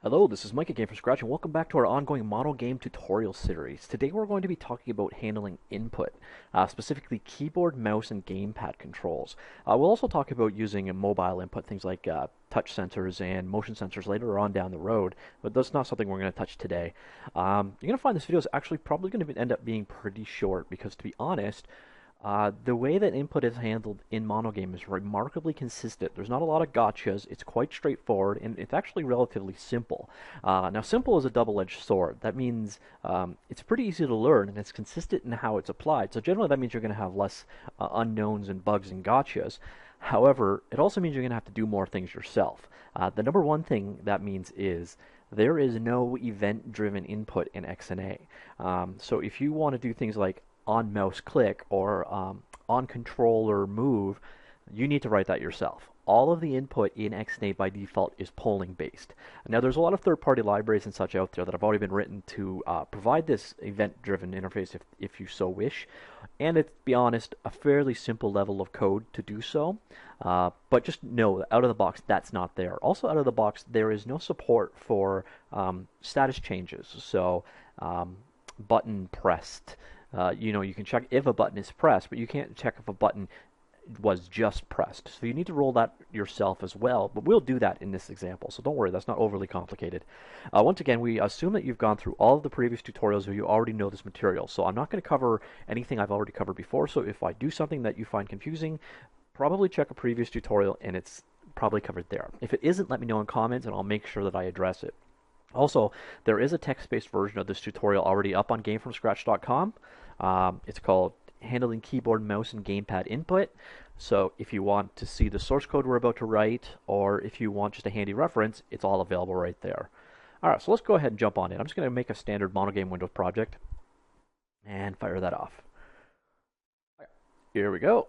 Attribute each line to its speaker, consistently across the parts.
Speaker 1: Hello, this is Mike at Gamefromscratch, and welcome back to our ongoing MonoGame tutorial series. Today we're going to be talking about handling input, specifically keyboard, mouse, and gamepad controls. We'll also talk about using a mobile input, things like touch sensors and motion sensors later on down the road, but that's not something we're going to touch today. You're going to find this video is actually probably going to end up being pretty short because, to be honest, the way that input is handled in MonoGame is remarkably consistent. There's not a lot of gotchas. It's quite straightforward, and it's actually relatively simple. Now, simple is a double-edged sword. That means it's pretty easy to learn, and it's consistent in how it's applied. So generally, that means you're going to have less unknowns and bugs and gotchas. However, it also means you're going to have to do more things yourself. The number one thing that means is there is no event-driven input in XNA. So if you want to do things like on mouse click or on controller move, you need to write that yourself. All of the input in XNA by default is polling based. Now there's a lot of third-party libraries and such out there that have already been written to provide this event-driven interface if you so wish, and it's, to be honest, a fairly simple level of code to do so. But just know that out of the box that's not there. Also out of the box there is no support for status changes. So button pressed. You can check if a button is pressed, but you can't check if a button was just pressed. So you need to roll that yourself as well, but we'll do that in this example, so don't worry, that's not overly complicated. Once again, we assume that you've gone through all of the previous tutorials or you already know this material, so I'm not going to cover anything I've already covered before, so if I do something that you find confusing, probably check a previous tutorial and it's probably covered there. If it isn't, let me know in comments and I'll make sure that I address it. Also, there is a text-based version of this tutorial already up on Gamefromscratch.com. It's called Handling Keyboard, Mouse, and Gamepad Input. So if you want to see the source code we're about to write, or if you want just a handy reference, it's all available right there. Alright, so let's go ahead and jump on in. I'm just going to make a standard MonoGame Windows project and fire that off. Here we go.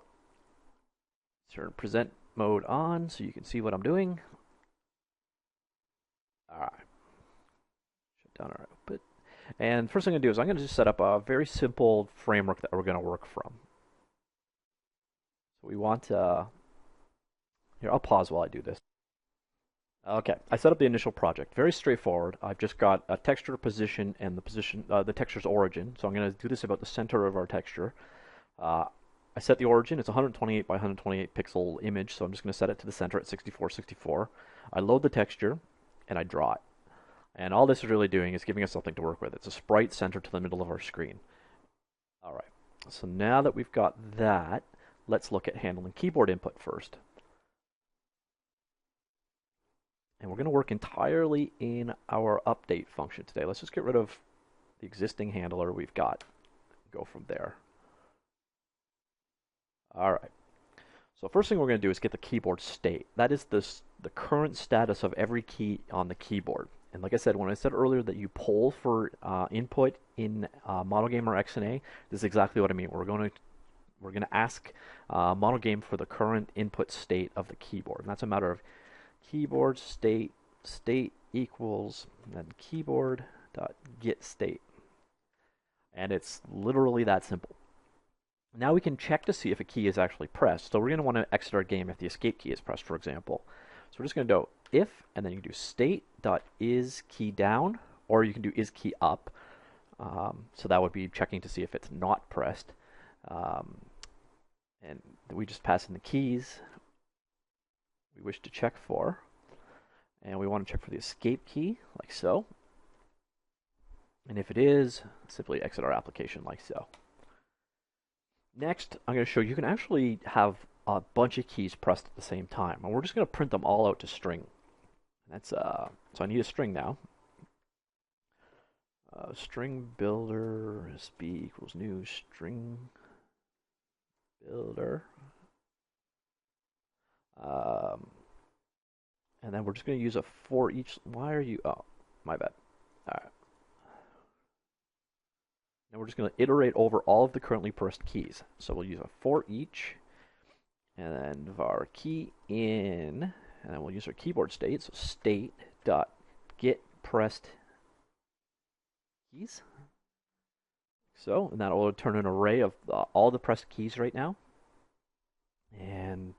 Speaker 1: Turn present mode on so you can see what I'm doing. Alright. Down our output. And first thing I'm going to do is I'm going to just set up a very simple framework that we're going to work from. So we want here, I'll pause while I do this. Okay, I set up the initial project. Very straightforward. I've just got a texture position and the texture's origin. So I'm going to do this about the center of our texture. I set the origin. It's a 128 by 128 pixel image, so I'm just going to set it to the center at 6464. I load the texture and I draw it. And all this is really doing is giving us something to work with. It's a sprite centered to the middle of our screen. All right, so now that we've got that, let's look at handling keyboard input first. And we're going to work entirely in our update function today. Let's just get rid of the existing handler we've got. Go from there. All right. So first thing we're going to do is get the keyboard state. That is the current status of every key on the keyboard. And like I said, when I said earlier that you poll for input in MonoGame or XNA, this is exactly what I mean. We're going to ask MonoGame for the current input state of the keyboard. And that's a matter of keyboard state equals, and then keyboard dot get state. And it's literally that simple. Now we can check to see if a key is actually pressed. So we're going to want to exit our game if the escape key is pressed, for example. So we're just going to do if, and then you can do state.is key down, or you can do is key up. So that would be checking to see if it's not pressed. And we just pass in the keys we wish to check for. And we want to check for the escape key, like so. And if it is, simply exit our application like so. Next, I'm going to show you can actually have a bunch of keys pressed at the same time. And we're just going to print them all out to string. That's so I need a string now. String builder sb equals new string builder. And then we're just going to use a for each. Why are you? Oh, my bad. All right. And we're just going to iterate over all of the currently pressed keys. So we'll use a for each, and then var key in, and then we'll use our keyboard state. So state dot get pressed keys. So, and that will turn an array of all the pressed keys right now. And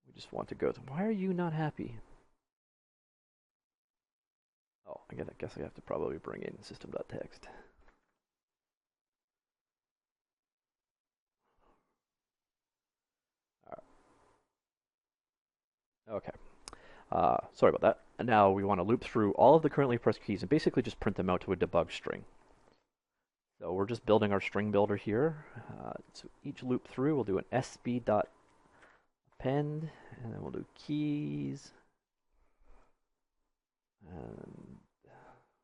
Speaker 1: we just want to go to, why are you not happy? Oh, I guess I have to probably bring in system.txt. Okay. Sorry about that. And now we want to loop through all of the currently pressed keys and basically just print them out to a debug string. So we're just building our string builder here. So each loop through, we'll do an sb.append, and then we'll do keys, and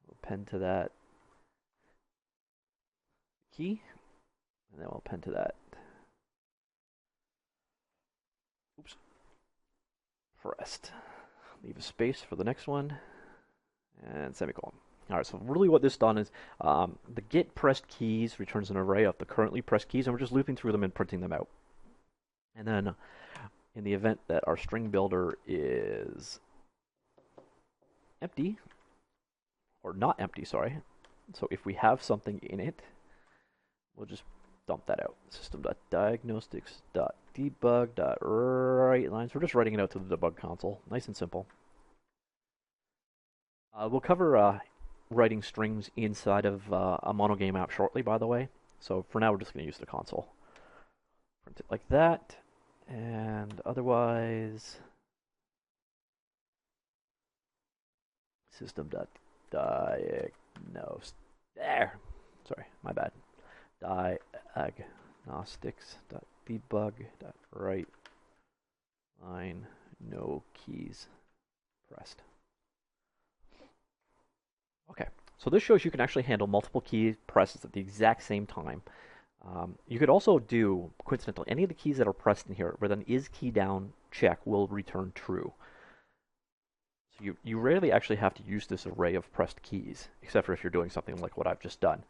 Speaker 1: we'll append to that key, and then we'll append to that. Oops. Pressed. Leave a space for the next one, and semicolon. All right, so really what this done is the get pressed keys returns an array of the currently pressed keys, and we're just looping through them and printing them out. And then in the event that our string builder is empty, or not empty, sorry, so if we have something in it, we'll just dump that out. System.diagnostics.debug.writelines. We're just writing it out to the debug console. Nice and simple. We'll cover writing strings inside of a MonoGame app shortly, by the way. So for now, we're just going to use the console. Print it like that. And otherwise, system.diagnose. There! Sorry, my bad. Diagnostics.debug.write line, no keys pressed. Okay, so this shows you can actually handle multiple key presses at the exact same time. You could also do, coincidentally, any of the keys that are pressed in here with an is key down check will return true. So you rarely actually have to use this array of pressed keys, except for if you're doing something like what I've just done.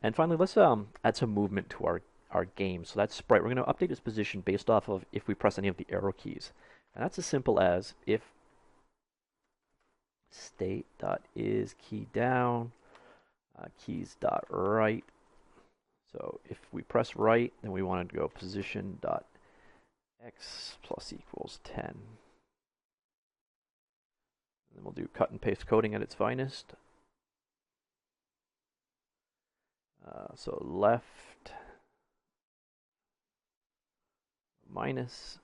Speaker 1: And finally, let's add some movement to our game. So that's sprite. We're going to update its position based off of if we press any of the arrow keys. And that's as simple as if state.is key down, keys.right. So if we press right, then we want to go position.x plus equals 10. And then we'll do cut and paste coding at its finest. So left minus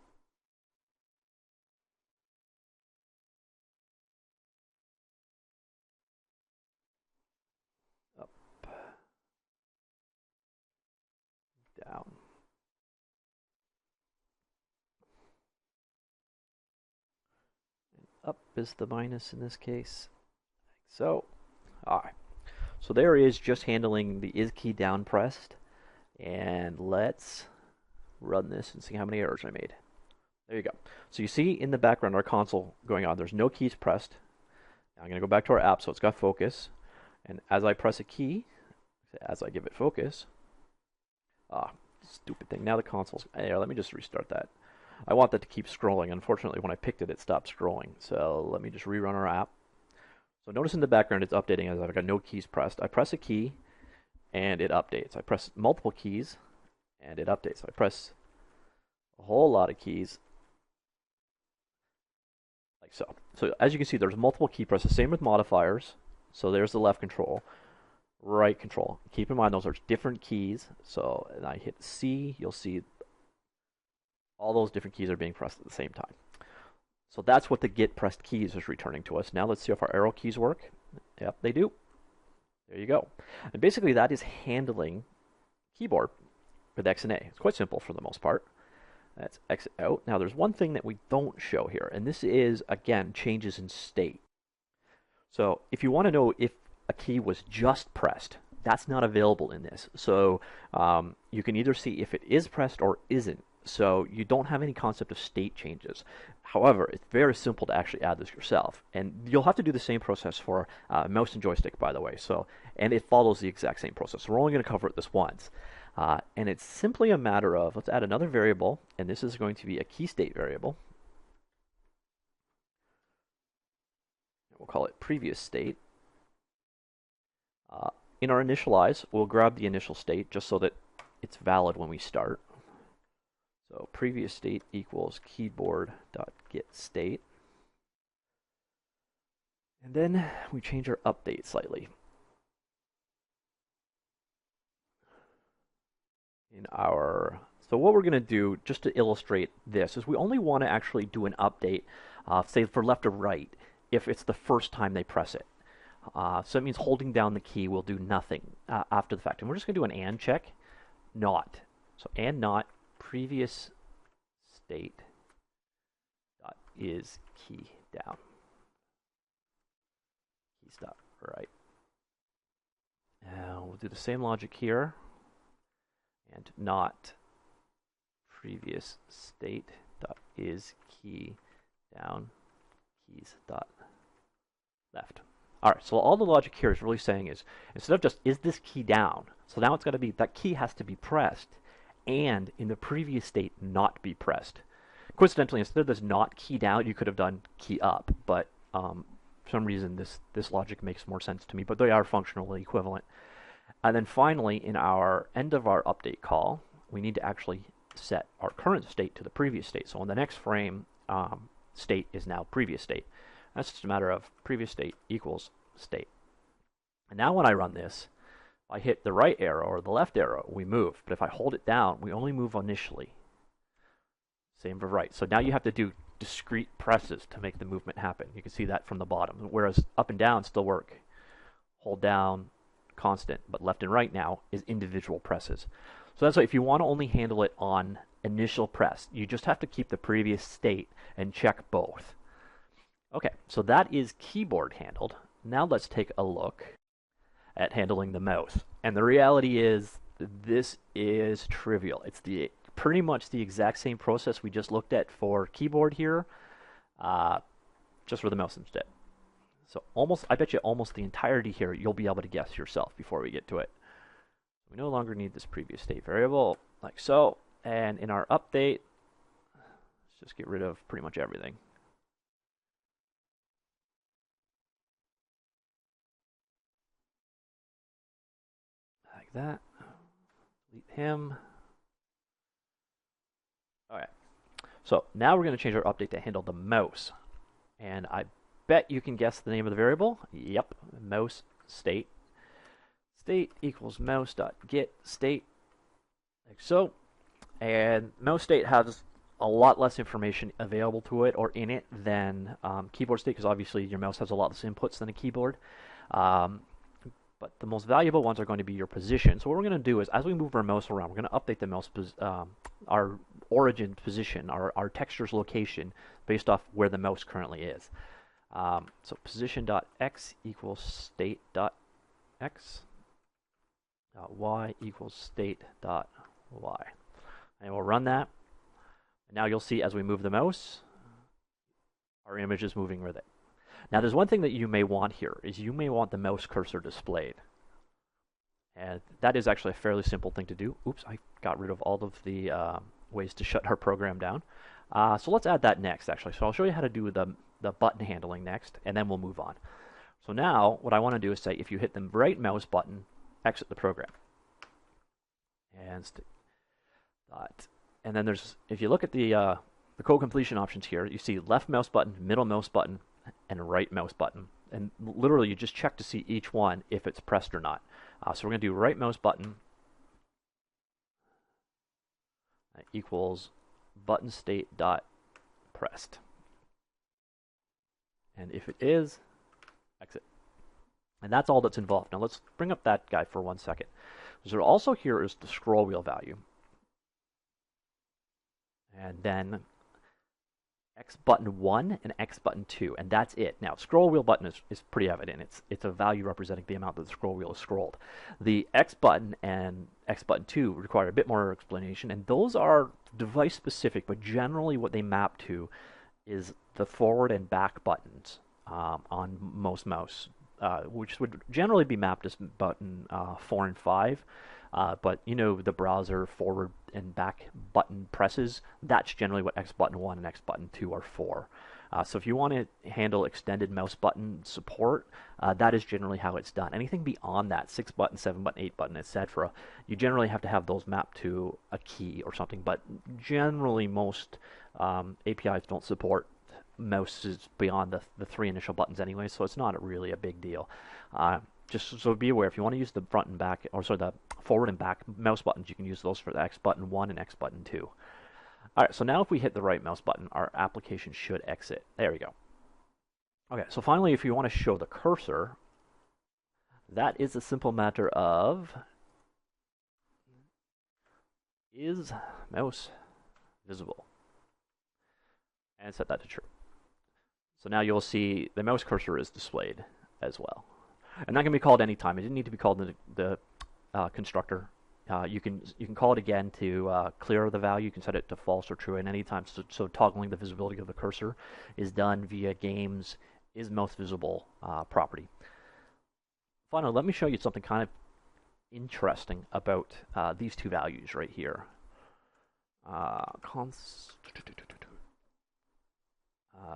Speaker 1: up down. And up is the minus in this case. Like so. Alright. So there is just handling the is key down pressed. And let's run this and see how many errors I made. There you go. So you see in the background our console going on. There's no keys pressed. Now I'm going to go back to our app so it's got focus. And as I press a key, as I give it focus, stupid thing. Now the console's, here, let me just restart that. I want that to keep scrolling. Unfortunately, when I picked it, it stopped scrolling. So let me just rerun our app. So notice in the background it's updating as I've got no keys pressed. I press a key and it updates. I press multiple keys and it updates. I press a whole lot of keys like so. So as you can see, there's multiple key presses. Same with modifiers. So there's the left control, right control. Keep in mind those are different keys. So and I hit C, you'll see all those different keys are being pressed at the same time. So that's what the get pressed keys is returning to us. Now let's see if our arrow keys work. Yep, they do. There you go. And basically that is handling keyboard with X and A. It's quite simple for the most part. That's exit out. Now there's one thing that we don't show here, and this is, again, changes in state. So if you want to know if a key was just pressed, that's not available in this. So you can either see if it is pressed or isn't. So you don't have any concept of state changes. However, it's very simple to actually add this yourself. And you'll have to do the same process for mouse and joystick, by the way. So, and it follows the exact same process. So we're only going to cover it this once. And it's simply a matter of, let's add another variable, and this is going to be a key state variable. We'll call it previous state. In our initialize, we'll grab the initial state just so that it's valid when we start. So previous state equals keyboard.getState. And then we change our update slightly. So what we're going to do, just to illustrate this, is we only want to actually do an update, say for left or right, if it's the first time they press it. So it means holding down the key will do nothing after the fact. And we're just going to do an and check, not. So and not previous state dot is key down. Key stop, right. Now we'll do the same logic here. And not previous state dot is key down keys dot left. All right, so all the logic here is really saying is, instead of just is this key down, so now it's got to be that key has to be pressed and in the previous state not be pressed. Coincidentally, instead of this not key down, you could have done key up, but for some reason this logic makes more sense to me, but they are functionally equivalent. And then finally, in our end of our update call, we need to actually set our current state to the previous state. So in the next frame, state is now previous state. That's just a matter of previous state equals state. And now when I run this, if I hit the right arrow or the left arrow, we move. But if I hold it down, we only move initially. Same for right. So now you have to do discrete presses to make the movement happen. You can see that from the bottom. Whereas up and down still work. Hold down, constant, but left and right now is individual presses. So that's why if you want to only handle it on initial press, you just have to keep the previous state and check both. Okay, so that is keyboard handled. Now let's take a look at handling the mouse. And the reality is this is trivial. It's pretty much the exact same process we just looked at for keyboard here, just for the mouse instead. So I bet you almost the entirety here you'll be able to guess yourself before we get to it. We no longer need this previous state variable, like so. And in our update, let's just get rid of pretty much everything. Like that. Delete him. Okay. So now we're going to change our update to handle the mouse. And I bet you can guess the name of the variable. Yep, mouse state. State equals mouse.get state, like so. And mouse state has a lot less information available to it or in it than keyboard state, because obviously your mouse has a lot less inputs than a keyboard. But the most valuable ones are going to be your position. So what we're going to do is, as we move our mouse around, we're going to update the mouse, our origin position, our texture's location, based off where the mouse currently is. So position.x equals state.x. Y equals state.y. And we'll run that. And now you'll see as we move the mouse, our image is moving with it. Now there's one thing that you may want here, is you may want the mouse cursor displayed. And that is actually a fairly simple thing to do. Oops, I got rid of all of the ways to shut our program down. So let's add that next, actually. So I'll show you how to do the button handling next, and then we'll move on. So now what I want to do is say, if you hit the right mouse button, exit the program. And then there's, if you look at the code completion options here, you see left mouse button, middle mouse button, and right mouse button. And literally you just check to see each one if it's pressed or not. So we're going to do right mouse button equals button state dot pressed. And if it is, exit. And that's all that's involved. Now let's bring up that guy for 1 second. So also here is the scroll wheel value. And then X button 1 and X button 2, and that's it. Now, scroll wheel button is pretty evident. It's a value representing the amount that the scroll wheel is scrolled. The X button and X button 2 require a bit more explanation, and those are device specific, but generally what they map to is the forward and back buttons on most mouse, which would generally be mapped as button 4 and 5. But you know, the browser forward and back button presses, that's generally what X button 1 and X button 2 are for. So if you want to handle extended mouse button support, that is generally how it's done. Anything beyond that, 6 button, 7 button, 8 button, etc., you generally have to have those mapped to a key or something. But generally most APIs don't support mouse is beyond the three initial buttons anyway, so it's not really a big deal. Just so be aware, if you want to use the front and back, or sorry, the forward and back mouse buttons, you can use those for the X button 1 and X button 2. Alright, so now if we hit the right mouse button, our application should exit. There we go. Okay, so finally, if you want to show the cursor, that is a simple matter of, is mouse visible? And set that to true. So now you'll see the mouse cursor is displayed as well. And that can be called anytime. It didn't need to be called in the constructor. You can call it again to clear the value. You can set it to false or true at any time. So toggling the visibility of the cursor is done via game's is mouse visible property. Finally, let me show you something kind of interesting about these two values right here.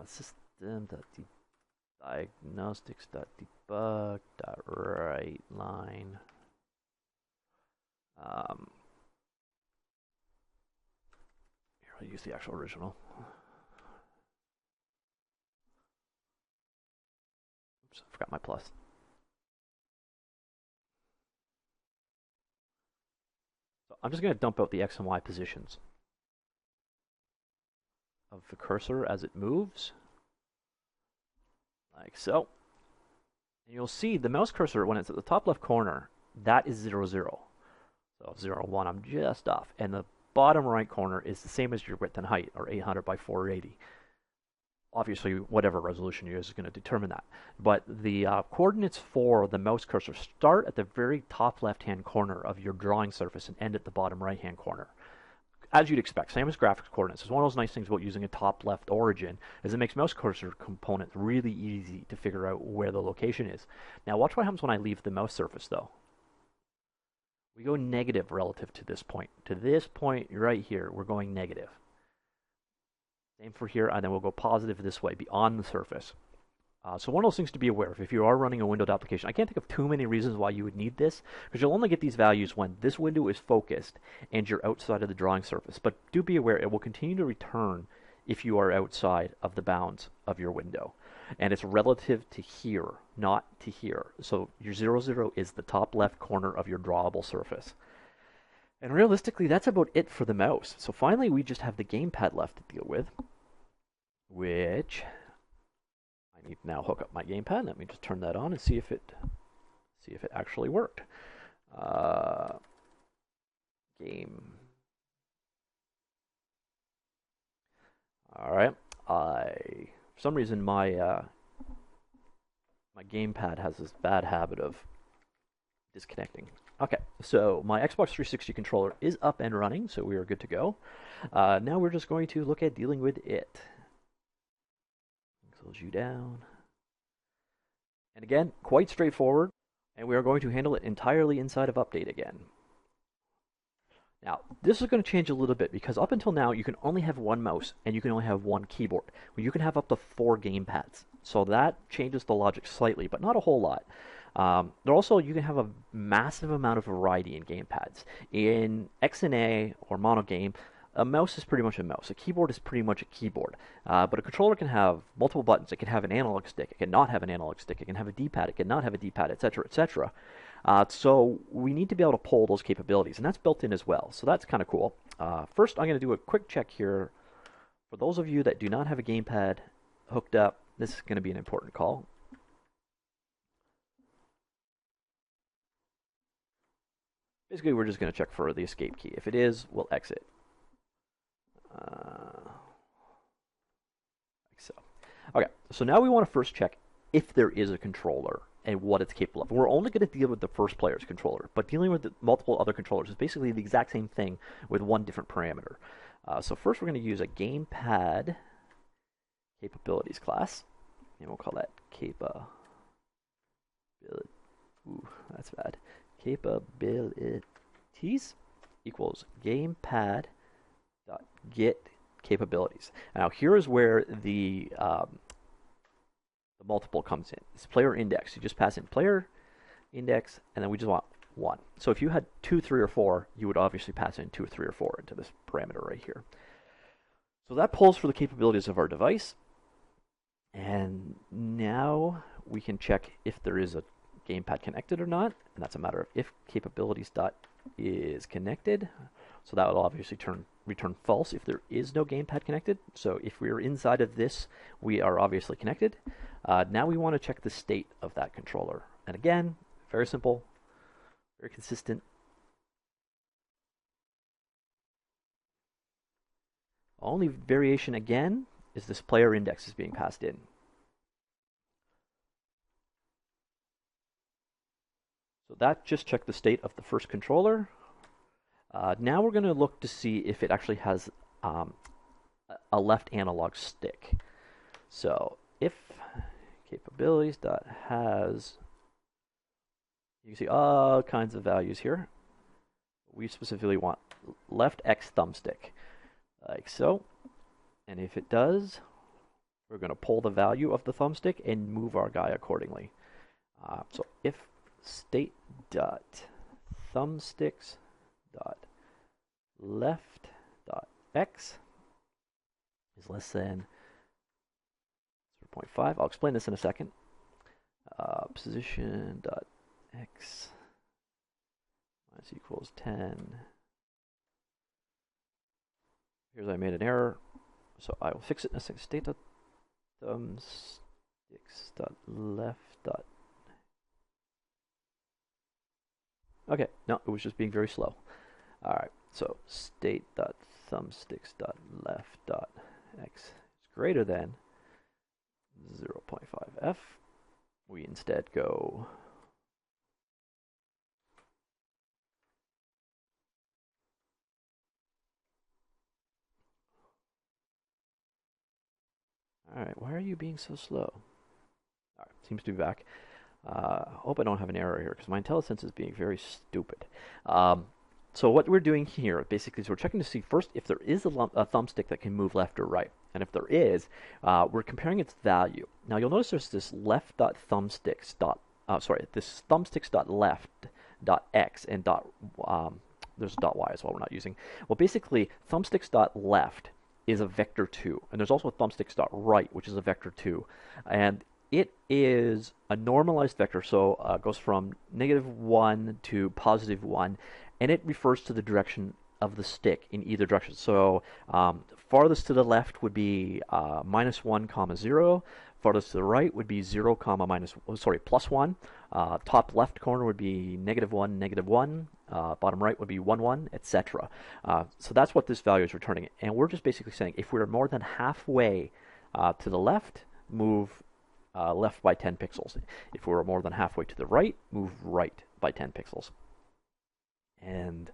Speaker 1: System.diagnostics.debug.writeLine. Here, I'll use the actual original. Oops, I forgot my plus. So I'm just going to dump out the X and Y positions of the cursor as it moves, like so. And you'll see the mouse cursor, when it's at the top left corner, that is 0, 0. So 0, 1, I'm just off. And the bottom right corner is the same as your width and height, or 800 by 480. Obviously, whatever resolution you use is going to determine that. But the coordinates for the mouse cursor start at the very top left-hand corner of your drawing surface and end at the bottom right-hand corner. As you'd expect, same as graphics coordinates. It's one of those nice things about using a top left origin, is it makes mouse cursor components really easy to figure out where the location is. Now watch what happens when I leave the mouse surface though. We go negative relative to this point. To this point right here, we're going negative. Same for here, and then we'll go positive this way, beyond the surface. So one of those things to be aware of if you are running a windowed application. I can't think of too many reasons why you would need this, because you'll only get these values when this window is focused and you're outside of the drawing surface. But do be aware, it will continue to return if you are outside of the bounds of your window. And it's relative to here, not to here. So your 0, 0 is the top left corner of your drawable surface. And realistically, that's about it for the mouse. So finally, we just have the gamepad left to deal with, which I need to now hook up my gamepad. Let me just turn that on and see if it actually worked. Game. All right. For some reason my my gamepad has this bad habit of disconnecting. Okay, so my Xbox 360 controller is up and running, so we are good to go. Now we're just going to look at dealing with it. Close you down. And again, quite straightforward, and we are going to handle it entirely inside of Update again. Now, this is going to change a little bit, because up until now, you can only have one mouse, and you can only have one keyboard. Well, you can have up to 4 gamepads, so that changes the logic slightly, but not a whole lot. There also, you can have a massive amount of variety in gamepads. In XNA or MonoGame, a mouse is pretty much a mouse. A keyboard is pretty much a keyboard. But a controller can have multiple buttons. It can have an analog stick. It can not have an analog stick. It can have a D-pad. It can not have a D-pad, etc., etc. So we need to be able to pull those capabilities, and that's built in as well. So that's kind of cool. First, I'm going to do a quick check here. For those of you that do not have a gamepad hooked up, this is going to be an important call. Basically, we're just going to check for the escape key. If it is, we'll exit. Like so. Okay, so now we want to first check if there is a controller and what it's capable of. We're only going to deal with the first player's controller, but dealing with the multiple other controllers is basically the exact same thing with one different parameter. So first we're going to use a gamepad capabilities class, and we'll call that capability. Ooh, that's bad. Capabilities equals gamepad dot get capabilities. Now here is where the multiple comes in. It's player index. You just pass in player index, and then we just want 1. So if you had 2, 3, or 4, you would obviously pass in 2, 3, or 4 into this parameter right here. So that pulls for the capabilities of our device. And now we can check if there is a gamepad connected or not, and that's a matter of if capabilities dot is connected. So that will obviously return false if there is no gamepad connected. So if we're inside of this, we are obviously connected. Now we want to check the state of that controller. And again, very simple, very consistent. Only variation again is this player index is being passed in. So that just checked the state of the first controller. Now we're going to look to see if it actually has a left analog stick. So if capabilities dot has, you can see all kinds of values here. We specifically want left X thumbstick, like so. And if it does, we're going to pull the value of the thumbstick and move our guy accordingly. So if state dot thumbsticks dot left dot x is less than 0.5. I'll explain this in a second. Position dot x minus equals 10. Here's I made an error, so I will fix it in a second. State dot thumbsticks dot left dot. Okay, no, it was just being very slow. All right, so state dot thumbsticks dot left dot x is greater than 0.5f. We instead go all right, why are you being so slow? All right, seems to be back. Hope I don't have an error here because my IntelliSense is being very stupid. So what we're doing here basically is we're checking to see first if there is a thumbstick that can move left or right. And if there is, we're comparing its value. Now you'll notice there's this this thumbsticks.left.x and there's .y as well we're not using. Well, basically, thumbsticks.left is a vector 2, and there's also thumbsticks.right, which is a vector 2. And it is a normalized vector, so it goes from -1 to +1, and it refers to the direction of the stick in either direction. So farthest to the left would be -1, 0. Farthest to the right would be 0, +1. Top left corner would be -1, -1. Bottom right would be 1, 1, etc. So that's what this value is returning. And we're just basically saying if we're more than halfway to the left, move left by 10 pixels. If we're more than halfway to the right, move right by 10 pixels. And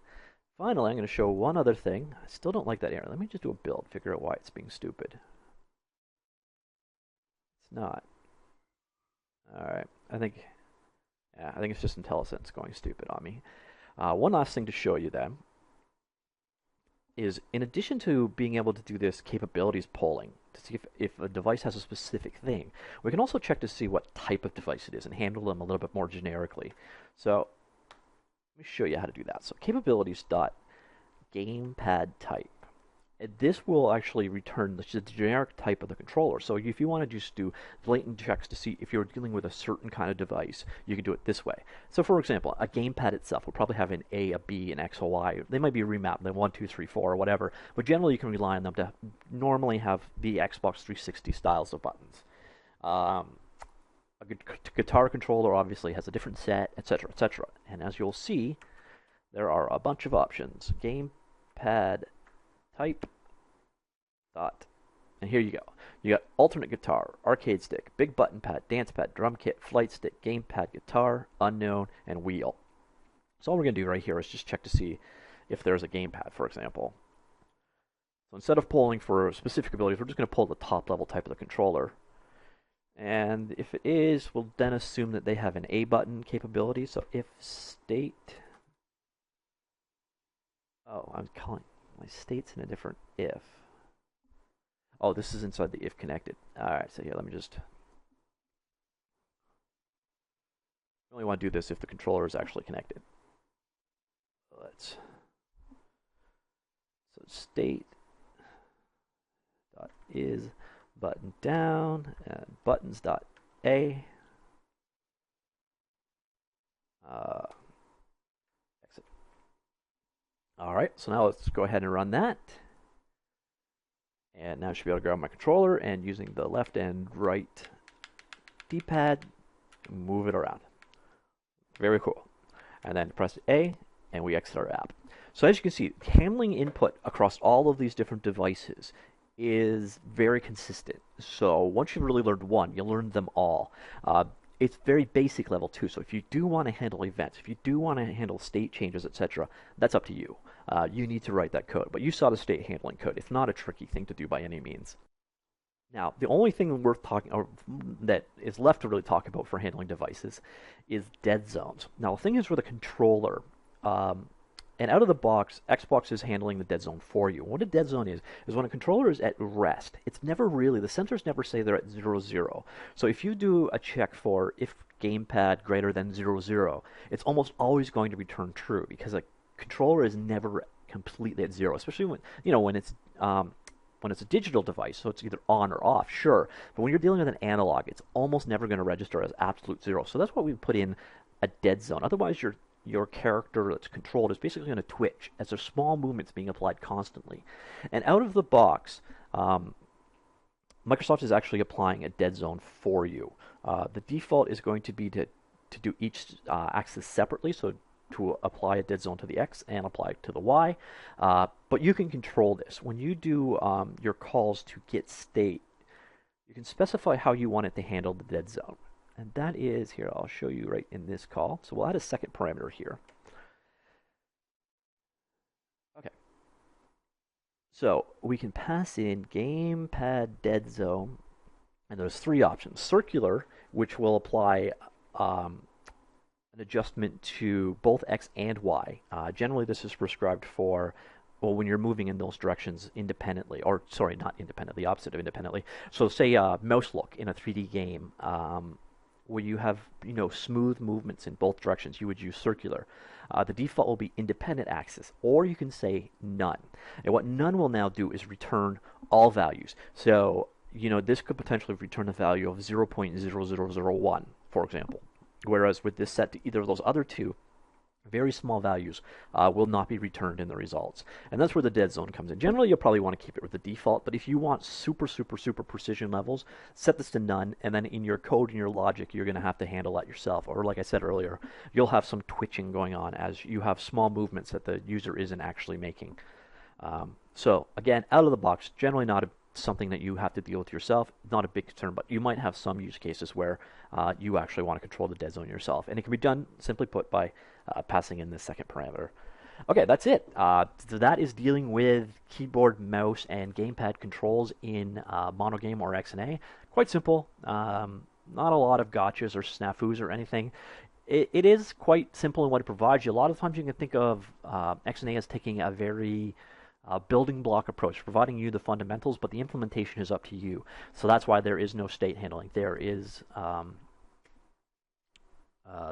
Speaker 1: finally, I'm going to show one other thing. I still don't like that error. Let me just do a build, figure out why it's being stupid. It's not. All right, I think it's just IntelliSense going stupid on me. One last thing to show you then is in addition to being able to do this capabilities polling to see if a device has a specific thing, we can also check to see what type of device it is and handle them a little bit more generically. So let me show you how to do that. So capabilities dot gamepad type. And this will actually return the generic type of the controller. So if you want to just do blatant checks to see if you're dealing with a certain kind of device, you can do it this way. So for example, a gamepad itself will probably have an A, a B, an X, a Y. They might be remapped, like 1, 2, 3, 4, or whatever. But generally you can rely on them to normally have the Xbox 360 styles of buttons. A guitar controller obviously has a different set, etc., etc. And as you'll see, there are a bunch of options. Gamepad type dot, and here you go. You got alternate guitar, arcade stick, big button pad, dance pad, drum kit, flight stick, gamepad, guitar, unknown, and wheel. So all we're going to do right here is just check to see if there's a gamepad, for example. So instead of polling for specific abilities, we're just going to pull the top level type of the controller. And if it is, we'll then assume that they have an A button capability. So if state, oh, I'm calling my states in a different if. Oh, this is inside the if connected. All right, so here, let me just. I only want to do this if the controller is actually connected. So state dot is button down, and buttons.a. Exit. All right, so now let's go ahead and run that. And now I should be able to grab my controller and using the left and right D-pad, move it around. Very cool. And then press A, and we exit our app. So as you can see, handling input across all of these different devices is very consistent. So once you've really learned one, you'll learn them all. It's very basic level too. So if you do want to handle events, if you do want to handle state changes, etc., that's up to you. You need to write that code. But you saw the state handling code. It's not a tricky thing to do by any means. Now, the only thing worth talking, or that is left to really talk about for handling devices, is dead zones. Now, the thing is with a controller, and out of the box, Xbox is handling the dead zone for you. What a dead zone is when a controller is at rest. It's never really, the sensors never say they're at 0, 0. So if you do a check for if gamepad greater than 0, 0, it's almost always going to return true because a controller is never completely at 0, especially when it's a digital device, so it's either on or off, sure. But when you're dealing with an analog, it's almost never going to register as absolute 0. So that's why we put in a dead zone. Otherwise, your character that's controlled is basically going to twitch as there's small movements being applied constantly. And out of the box, Microsoft is actually applying a dead zone for you. The default is going to be to do each axis separately, so to apply a dead zone to the X and apply it to the Y. But you can control this. When you do your calls to get state, you can specify how you want it to handle the dead zone. And that is, here, I'll show you right in this call. So we'll add a second parameter here. Okay. So we can pass in gamepad dead zone, and there's 3 options. Circular, which will apply an adjustment to both X and Y. Generally, this is prescribed for, well, when you're moving in those directions independently, or sorry, not independently, opposite of independently. So say mouse look in a 3D game, where you have smooth movements in both directions, you would use circular. The default will be independent axis, or you can say none. And what none will now do is return all values. So this could potentially return a value of 0.0001, for example. Whereas with this set to either of those other two, very small values will not be returned in the results. And that's where the dead zone comes in. Generally, you'll probably want to keep it with the default, but if you want super precision levels, set this to none, and then in your code and your logic, you're going to have to handle that yourself. Or like I said earlier, you'll have some twitching going on as you have small movements that the user isn't actually making. So again, out of the box, generally not something that you have to deal with yourself. Not a big concern, but you might have some use cases where you actually want to control the dead zone yourself. And it can be done, simply put, by passing in the second parameter. Okay, that's it. So that is dealing with keyboard, mouse, and gamepad controls in MonoGame or XNA. Quite simple. Not a lot of gotchas or snafus or anything. It is quite simple in what it provides you. A lot of times you can think of XNA as taking a very building block approach, providing you the fundamentals, but the implementation is up to you. So that's why there is no state handling. There is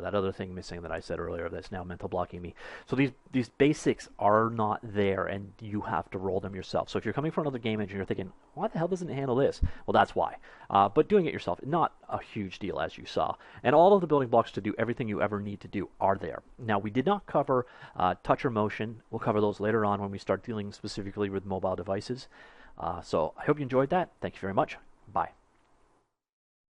Speaker 1: that other thing missing that I said earlier that's now mental blocking me. So these basics are not there, and you have to roll them yourself. So if you're coming from another game engine, you're thinking, why the hell doesn't it handle this? Well, that's why. But doing it yourself, not a huge deal, as you saw. And all of the building blocks to do everything you ever need to do are there. Now, we did not cover touch or motion. We'll cover those later on when we start dealing specifically with mobile devices. So I hope you enjoyed that. Thank you very much. Bye.